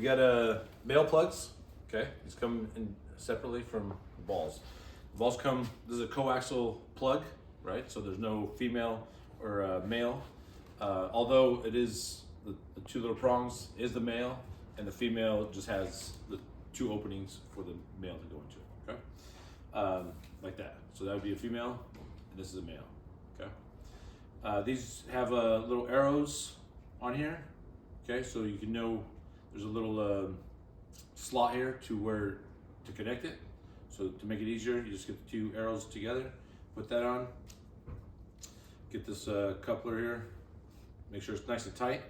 We got male plugs. Okay, these come in separately from balls. The balls come. This is a coaxial plug, right? So there's no female or male. Although it is the two little prongs is the male, and the female just has the two openings for the male to go into. Okay, like that. So that would be a female, and this is a male. Okay. These have little arrows on here. Okay, so you can know there's a little slot here to connect it. So to make it easier, you just get the two arrows together, put that on, get this coupler here, make sure it's nice and tight,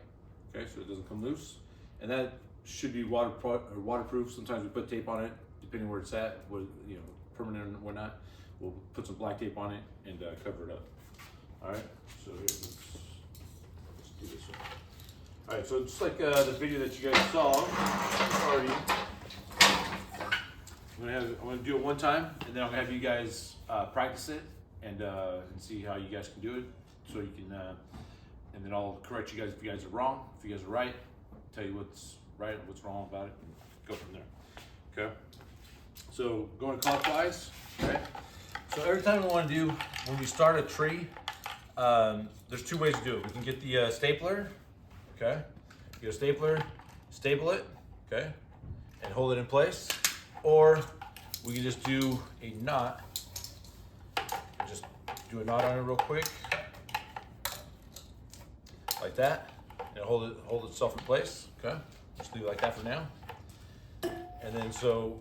okay, so it doesn't come loose. And that should be waterproof. Sometimes we put tape on it, depending where it's at, whether, you know, permanent or whatnot. We'll put some black tape on it and cover it up. All right, so here, let's do this one. All right, so just like the video that you guys saw already, I'm gonna do it one time, and then I'm gonna have you guys practice it and see how you guys can do it. So you can, and then I'll correct you guys if you guys are wrong. If you guys are right, tell you what's right and what's wrong about it, and go from there. Okay. So going clockwise, right? So every time we want to do, when we start a tree, there's two ways to do it. We can get the stapler, okay? Get a stapler, staple it, okay? And hold it in place. Or we can just do a knot. Just do a knot on it real quick. Like that. And hold itself in place, okay? Just leave it like that for now. And then so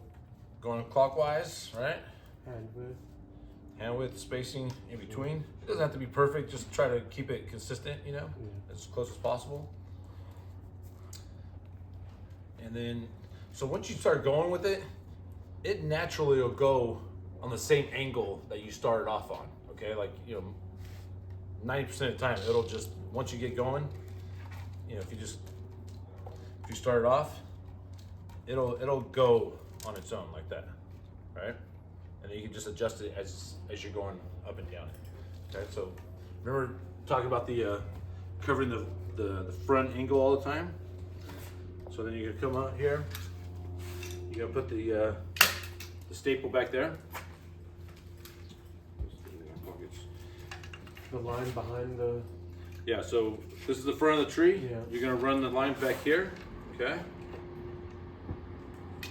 going clockwise, right? Hand width, spacing in between. It doesn't have to be perfect, just try to keep it consistent, you know, as close as possible. And then, so once you start going with it, it naturally will go on the same angle that you started off on, okay? Like, you know, 90% of the time, it'll just, once you get going, you know, if you start it off, it'll go on its own like that, right? And then you can just adjust it as you're going up and down. Okay, so remember talking about the covering the front angle all the time. So then you're gonna come out here. You're gonna put the staple back there. The line behind the. Yeah. So this is the front of the tree. Yeah. You're gonna run the line back here. Okay.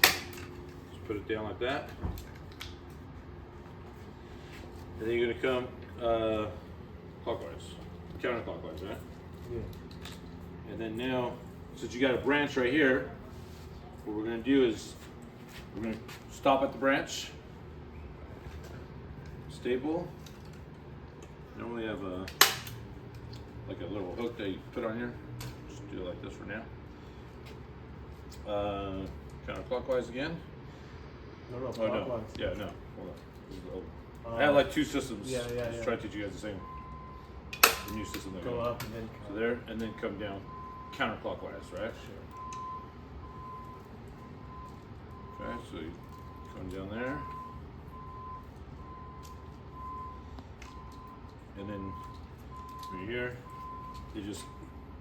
Just put it down like that. And then you're gonna come clockwise, counterclockwise, right? Yeah. And then now, since you got a branch right here, what we're gonna do is we're gonna stop at the branch, staple. Normally have like a little hook that you put on here. Just do it like this for now. Counterclockwise again. No, Oh clockwise. no, yeah, no, hold on. This is the old. Oh. I had like two systems. Yeah. Just try to teach you guys the new system. That Go up and then So there, and then come down counterclockwise, right? Sure. Okay, so you come down there. And then right here, it just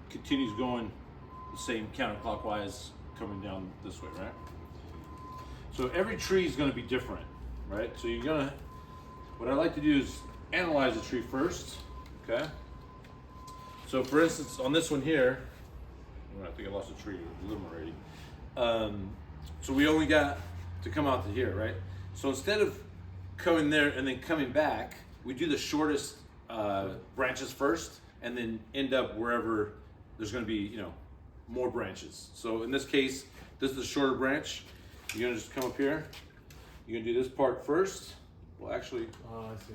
continues going the same counterclockwise coming down this way, right? So every tree is gonna be different, right? So what I like to do is analyze the tree first, okay? So for instance, on this one here, I think I lost a tree, a limb already. So we only got to come out to here, right? So instead of coming there and then coming back, we do the shortest branches first, and then end up wherever there's going to be, you know, more branches. So in this case, this is a shorter branch. You're going to just come up here. You're going to do this part first. Well, actually, Oh, I see.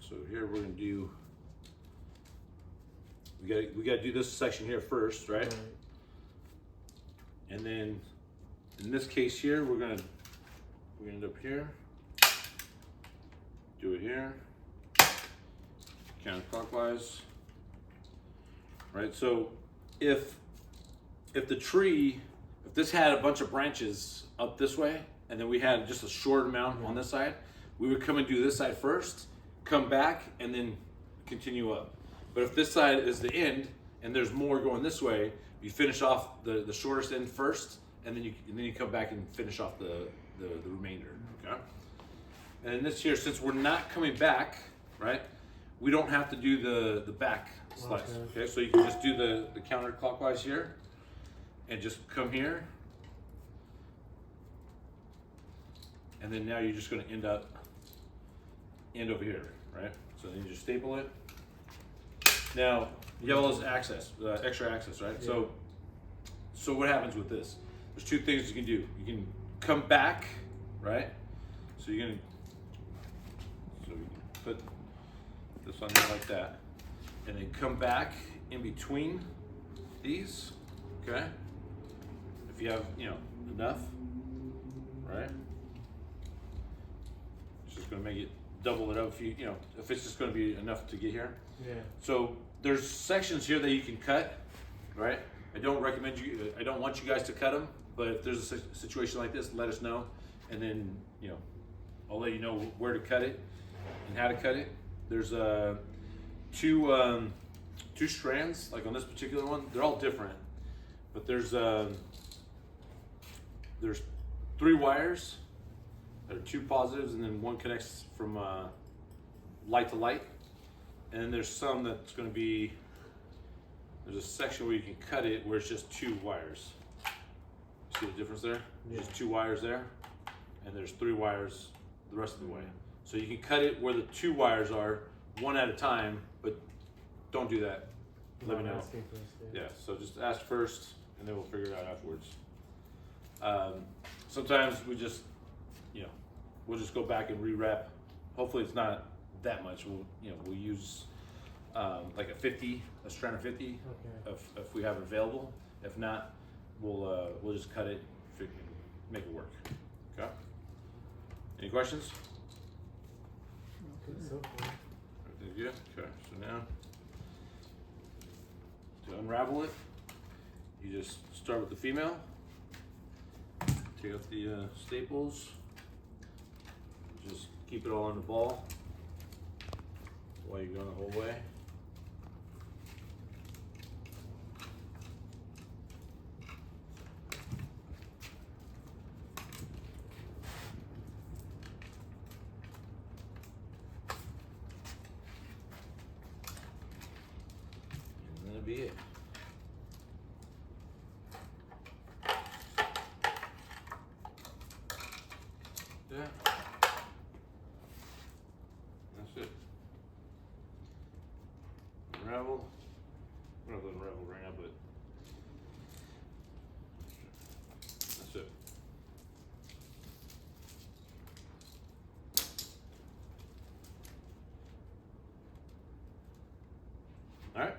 so here we're going to do. We got to do this section here first, right? And then in this case here, we're gonna end up here. Do it here. Counterclockwise. Right. So if the tree, if this had a bunch of branches up this way, and then we had just a short amount on this side, we would come and do this side first, come back, and then continue up. But if this side is the end and there's more going this way, You finish off the shortest end first, and then you come back and finish off the remainder. Okay. And in this here, since we're not coming back, right, we don't have to do the back slice. Okay, so you can just do the counterclockwise here, and just come here, and then now you're just going to end over here, right? So then you just staple it. Now you have all this extra access, right? Yeah. So what happens with this? There's two things you can do. You can come back, right? So you can put this on there like that, and then come back in between these, okay? If you have, enough, right? It's just gonna make it double it up if it's just gonna be enough to get here. Yeah. So there's sections here that you can cut, right? I don't want you guys to cut them, but if there's a situation like this, let us know, and then I'll let you know where to cut it and how to cut it. There's two strands, like on this particular one. They're all different, but there's 3 wires. There are 2 positives, and then one connects from light to light. And then there's some that's going to be, there's a section where you can cut it where it's just 2 wires. See the difference there? Yeah. Just 2 wires there, and there's 3 wires the rest of the way. So you can cut it where the 2 wires are, one at a time, but don't do that. Let me know. Asking first, Yeah, so just ask first, and then we'll figure it out afterwards. Sometimes we just, we'll just go back and rewrap. Hopefully it's not that much. We'll use like a strand of 50, Okay. if we have it available. If not, we'll just cut it, make it work. Okay. Any questions? So far. Everything's good? Okay, so now, to unravel it, you just start with the female, take out the staples, just keep it all on the ball while you're going the whole way. And that'll be it. Yeah. That's it. Unravel. I don't know if it'll unravel right now, but that's it. All right.